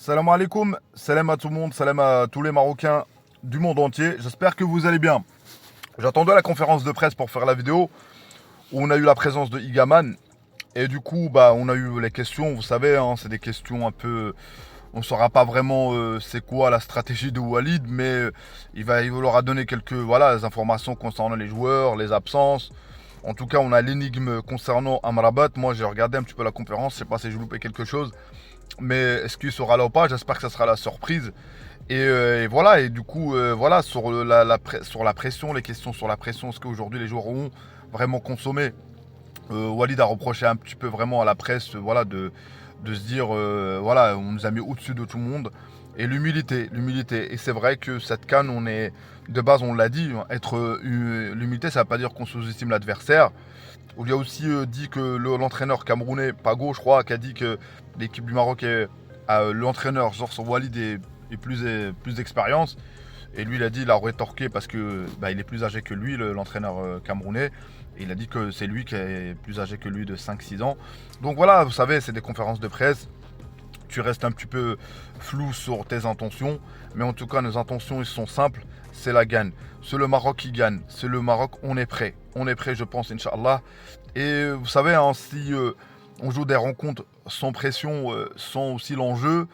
Salam alaikum, salam à tout le monde, salam à tous les Marocains du monde entier. J'espère que vous allez bien. J'attendais la conférence de presse pour faire la vidéo où on a eu la présence de Igaman. Et du coup, on a eu les questions. Vous savez, hein, c'est des questions un peu. On ne saura pas vraiment c'est quoi la stratégie de Walid, mais il leur a donné quelques informations concernant les joueurs, les absences. En tout cas, on a l'énigme concernant Amrabat. Moi, j'ai regardé un petit peu la conférence. Je ne sais pas si j'ai loupé quelque chose. Mais est-ce qu'il sera là ou pas? J'espère que ça sera la surprise. Et voilà, et du coup, sur sur la pression, les questions sur la pression, est-ce qu'aujourd'hui les joueurs ont vraiment consommé? Walid a reproché un petit peu vraiment à la presse, de se dire, on nous a mis au-dessus de tout le monde. Et l'humilité. Et c'est vrai que cette CAN, de base, on l'a dit, hein, l'humilité, ça ne veut pas dire qu'on sous-estime l'adversaire. On lui a aussi dit que l'entraîneur camerounais, Pago, je crois, qui a dit que l'équipe du Maroc l'entraîneur, Georges Walid, est plus d'expérience. Et lui, il a rétorqué parce que il est plus âgé que lui, l'entraîneur camerounais. Et il a dit que c'est lui qui est plus âgé que lui de 5-6 ans. Donc voilà, vous savez, c'est des conférences de presse. Tu restes un petit peu flou sur tes intentions. Mais en tout cas, nos intentions, ils sont simples. C'est la gagne. C'est le Maroc qui gagne. C'est le Maroc, on est prêt. On est prêt, je pense, Inch'Allah. Et vous savez, hein, si on joue des rencontres sans pression, sans aussi l'enjeu,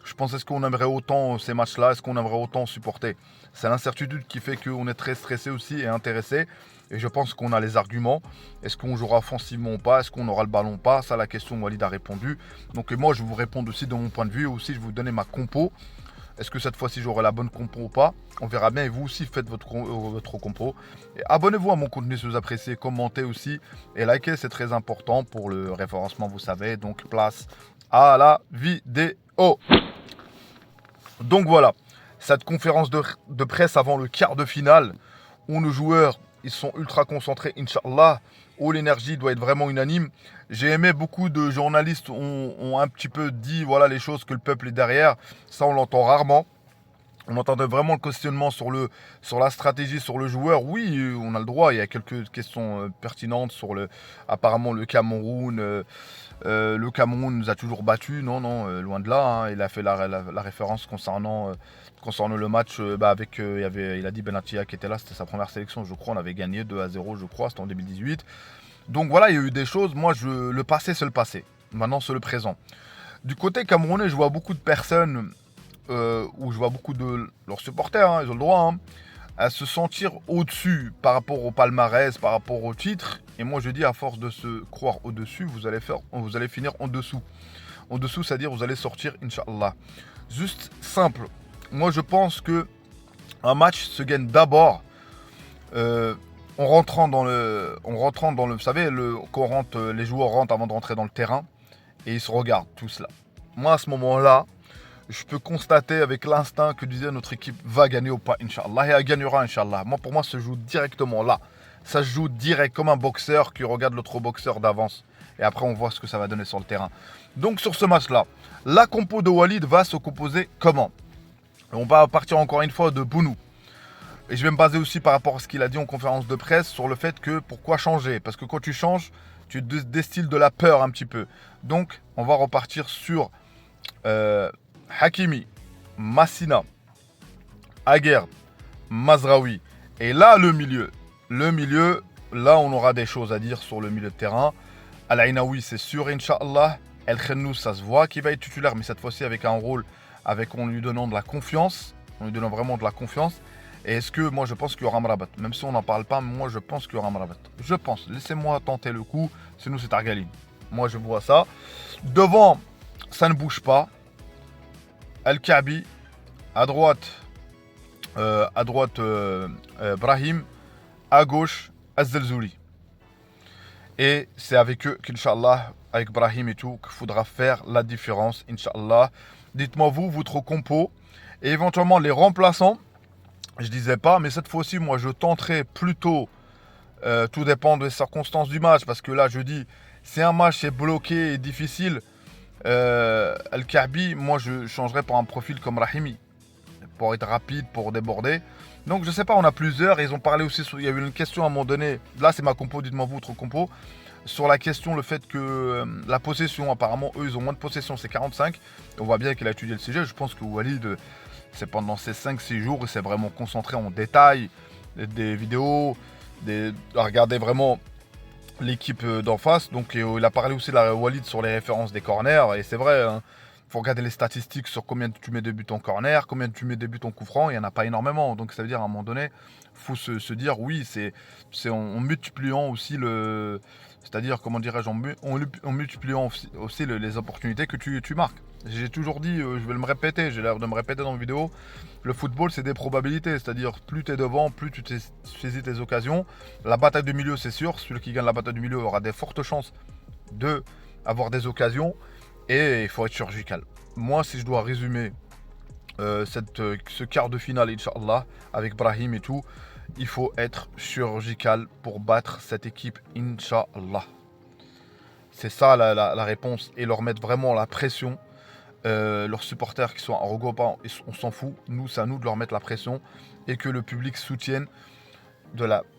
je pense, est-ce qu'on aimerait autant ces matchs-là? Est-ce qu'on aimerait autant supporter? C'est l'incertitude qui fait qu'on est très stressé aussi et intéressé. Et je pense qu'on a les arguments. Est-ce qu'on jouera offensivement ou pas? Est-ce qu'on aura le ballon ou pas? Ça, la question, Walid a répondu. Donc moi, je vais vous répondre aussi de mon point de vue. Et aussi, je vais vous donner ma compo. Est-ce que cette fois-ci, j'aurai la bonne compo ou pas? On verra bien. Et vous aussi, faites votre compo. Et abonnez-vous à mon contenu si vous appréciez. Commentez aussi. Et likez, c'est très important pour le référencement, vous savez. Donc, place à la vidéo. Donc voilà, cette conférence de presse avant le quart de finale, où nos joueurs, ils sont ultra concentrés, Inch'Allah, où l'énergie doit être vraiment unanime. J'ai aimé, beaucoup de journalistes ont un petit peu dit, voilà, les choses que le peuple est derrière. Ça, on l'entend rarement. On entendait vraiment le questionnement sur la stratégie, sur le joueur. Oui, on a le droit. Il y a quelques questions pertinentes sur apparemment le Cameroun. Le Cameroun nous a toujours battus. Non, loin de là. Hein. Il a fait la référence concernant le match. Il a dit Benatia qui était là. C'était sa première sélection, je crois. On avait gagné 2-0, je crois. C'était en 2018. Donc voilà, il y a eu des choses. Moi, le passé, c'est le passé. Maintenant, c'est le présent. Du côté camerounais, je vois beaucoup de personnes, où je vois beaucoup de leurs supporters, hein, ils ont le droit, hein, à se sentir au-dessus par rapport au palmarès, par rapport au titre. Et moi je dis, à force de se croire au-dessus, vous allez finir en dessous. En dessous, c'est-à-dire vous allez sortir, Inch'Allah. Juste simple. Moi je pense que un match se gagne d'abord en rentrant dans le. Vous savez, les joueurs rentrent avant de rentrer dans le terrain et ils se regardent tous là. Moi à ce moment-là, je peux constater avec l'instinct que disait notre équipe va gagner ou pas, Inch'Allah. Et elle gagnera, Inch'Allah. Pour moi, ça se joue directement là. Ça se joue direct, comme un boxeur qui regarde l'autre boxeur d'avance. Et après, on voit ce que ça va donner sur le terrain. Donc, sur ce match-là, la compo de Walid va se composer comment? On va partir encore une fois de Bounou. Et je vais me baser aussi par rapport à ce qu'il a dit en conférence de presse sur le fait que pourquoi changer? Parce que quand tu changes, tu destilles de la peur un petit peu. Donc, on va repartir sur Hakimi, Massina, Aguerd, Mazraoui. Et là, le milieu, là, on aura des choses à dire sur le milieu de terrain. Al-Ainaoui, c'est sûr, Inch'Allah. El Khennou, ça se voit qu'il va être titulaire, mais cette fois-ci avec un rôle, en lui donnant de la confiance. En lui donnant vraiment de la confiance. Et est-ce que, moi, je pense qu'il y aura Amrabat. Même si on n'en parle pas, moi, je pense qu'il y aura Amrabat. Je pense. Laissez-moi tenter le coup. Sinon, c'est Argaline. Moi, je vois ça. Devant, ça ne bouge pas. Al-Kaabi, à droite, Brahim, à gauche, Az-Zelzouli. Et c'est avec eux qu'Inch'Allah, avec Brahim et tout, qu'il faudra faire la différence, Inch'Allah. Dites-moi vous, votre compo, et éventuellement les remplaçants, je disais pas, mais cette fois-ci, moi, je tenterai plutôt, tout dépend des circonstances du match, parce que là, je dis, si un match est bloqué et difficile, Al-Kaabi, moi je changerais pour un profil comme Rahimi, pour être rapide, pour déborder. Donc je sais pas, on a plusieurs, et ils ont parlé aussi, il y a eu une question à un moment donné, là c'est ma compo, dites-moi vous votre compo, Sur la question, le fait que la possession, apparemment, eux, ils ont moins de possession, c'est 45. On voit bien qu'il a étudié le sujet. Je pense que Walid, c'est pendant ces 5-6 jours, il s'est vraiment concentré en détail, des vidéos, à regarder vraiment l'équipe d'en face. Donc il a parlé aussi de la Walid sur les références des corners. Et c'est vrai, hein, faut regarder les statistiques sur combien tu mets de buts en corner, combien tu mets de buts en coup franc. Il n'y en a pas énormément. Donc ça veut dire à un moment donné, faut se dire oui, c'est en multipliant aussi le... C'est-à-dire, comment dirais-je, en multipliant aussi les opportunités que tu marques. J'ai toujours dit, je vais me répéter, j'ai l'air de me répéter dans la vidéo, le football c'est des probabilités, c'est-à-dire plus tu es devant, plus tu saisis tes occasions. La bataille du milieu c'est sûr, celui qui gagne la bataille du milieu aura des fortes chances d'avoir des occasions et il faut être chirurgical. Moi si je dois résumer ce quart de finale, Inch'Allah, avec Brahim et tout, il faut être chirurgical pour battre cette équipe, Inch'Allah. C'est ça la réponse et leur mettre vraiment la pression. Leurs supporters qui sont en regroupant, on s'en fout. Nous, c'est à nous de leur mettre la pression et que le public soutienne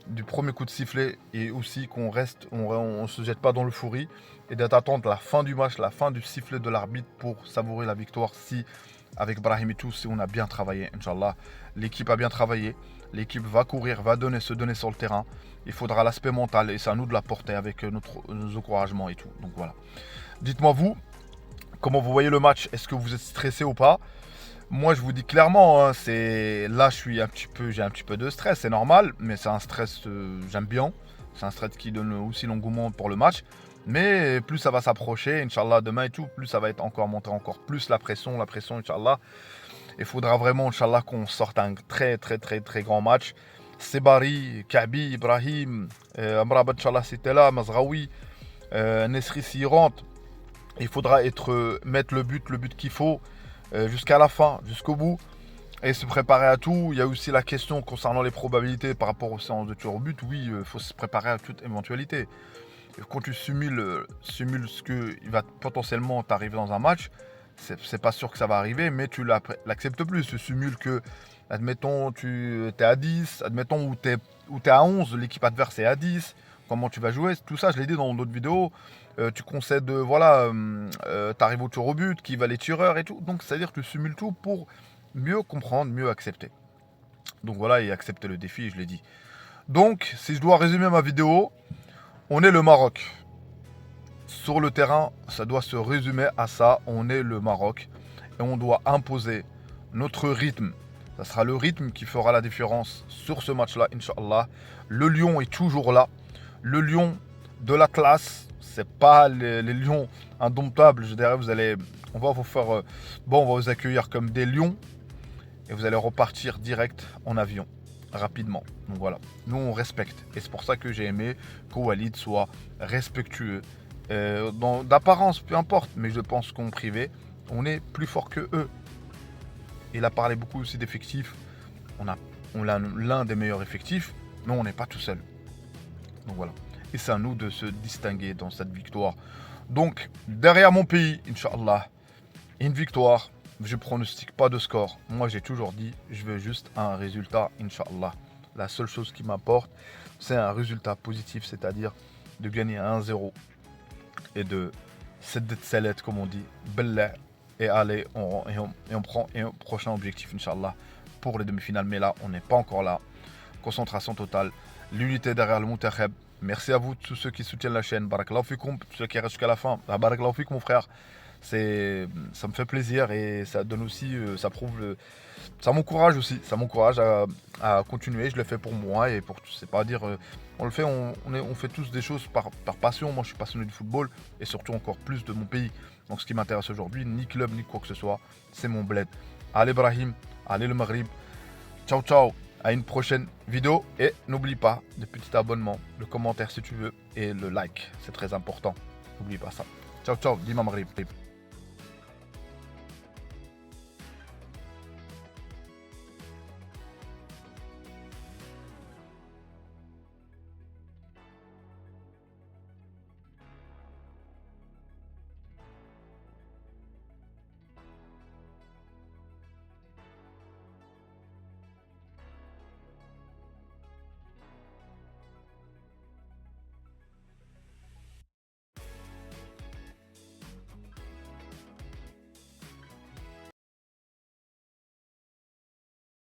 du premier coup de sifflet et aussi qu'on reste, on se jette pas dans le fourri et d'attendre la fin du match, la fin du sifflet de l'arbitre pour savourer la victoire. Si avec Brahim et tout, si on a bien travaillé, Inch'Allah, l'équipe a bien travaillé, l'équipe va courir, va se donner sur le terrain. Il faudra l'aspect mental et c'est à nous de l'apporter avec nos encouragements et tout. Donc voilà. Dites-moi vous, comment vous voyez le match? Est-ce que vous êtes stressé ou pas? Moi, je vous dis clairement, hein, là, j'ai un petit peu de stress, c'est normal, mais c'est un stress, j'aime bien. C'est un stress qui donne aussi l'engouement pour le match. Mais plus ça va s'approcher, Inch'Allah, demain et tout, plus ça va être monter encore plus la pression, Inch'Allah. Il faudra vraiment, Inch'Allah, qu'on sorte un très, très, très, très grand match. Sebari, Kabi, Ibrahim, Amrabat, Inch'Allah, c'était là, Mazraoui, Nesri s'y rentre. Il faudra mettre le but qu'il faut jusqu'à la fin, jusqu'au bout, et se préparer à tout. Il y a aussi la question concernant les probabilités par rapport aux séances de tir au but. Oui, il faut se préparer à toute éventualité. Et quand tu simules ce qu'il va potentiellement t'arriver dans un match, c'est pas sûr que ça va arriver, mais tu l'acceptes plus. Tu simules que, admettons, tu es à 10, admettons, où tu es à 11, l'équipe adverse est à 10. Comment tu vas jouer, tout ça, je l'ai dit dans d'autres vidéos. Tu concèdes, tu arrives au tir au but, qui va les tireurs et tout. Donc, c'est-à-dire que tu simules tout pour mieux comprendre, mieux accepter. Donc voilà, et accepter le défi, je l'ai dit. Donc, si je dois résumer ma vidéo, on est le Maroc. Sur le terrain, ça doit se résumer à ça. On est le Maroc et on doit imposer notre rythme. Ça sera le rythme qui fera la différence sur ce match-là, Inch'Allah. Le lion est toujours là. Le lion de la classe, c'est pas les lions indomptables. Je dirais, on va vous faire, on va vous accueillir comme des lions et vous allez repartir direct en avion, rapidement. Donc voilà, nous on respecte et c'est pour ça que j'ai aimé que Walid soit respectueux. D'apparence, peu importe, mais je pense qu'en privé, on est plus fort que eux. Il a parlé beaucoup aussi d'effectifs. On a l'un des meilleurs effectifs, mais on n'est pas tout seul. Donc voilà. Et c'est à nous de se distinguer dans cette victoire. Donc, derrière mon pays, Inch'Allah, une victoire. Je pronostique pas de score. Moi, j'ai toujours dit, je veux juste un résultat, Inch'Allah. La seule chose qui m'importe, c'est un résultat positif, c'est-à-dire de gagner 1-0 et de Sedet, comme on dit, Bellah, et aller, on prend un prochain objectif, Inch'Allah, pour les demi-finales. Mais là, on n'est pas encore là. Concentration totale, l'unité derrière le Montakheb. Merci à vous, tous ceux qui soutiennent la chaîne. Barakallahu fikoum, tous ceux qui restent jusqu'à la fin. Barakallahu fikoum, mon frère. Ça me fait plaisir et ça donne aussi, ça m'encourage aussi. Ça m'encourage à continuer. Je le fais pour moi et pour, c'est pas dire, on le fait, on fait tous des choses par passion. Moi, je suis passionné du football et surtout encore plus de mon pays. Donc, ce qui m'intéresse aujourd'hui, ni club, ni quoi que ce soit, c'est mon bled. Allez, Brahim, allez le Maghrib. Ciao, ciao. À une prochaine vidéo et n'oublie pas le petit abonnement, le commentaire si tu veux et le like, c'est très important. N'oublie pas ça. Ciao ciao, dis-moi Maghrib.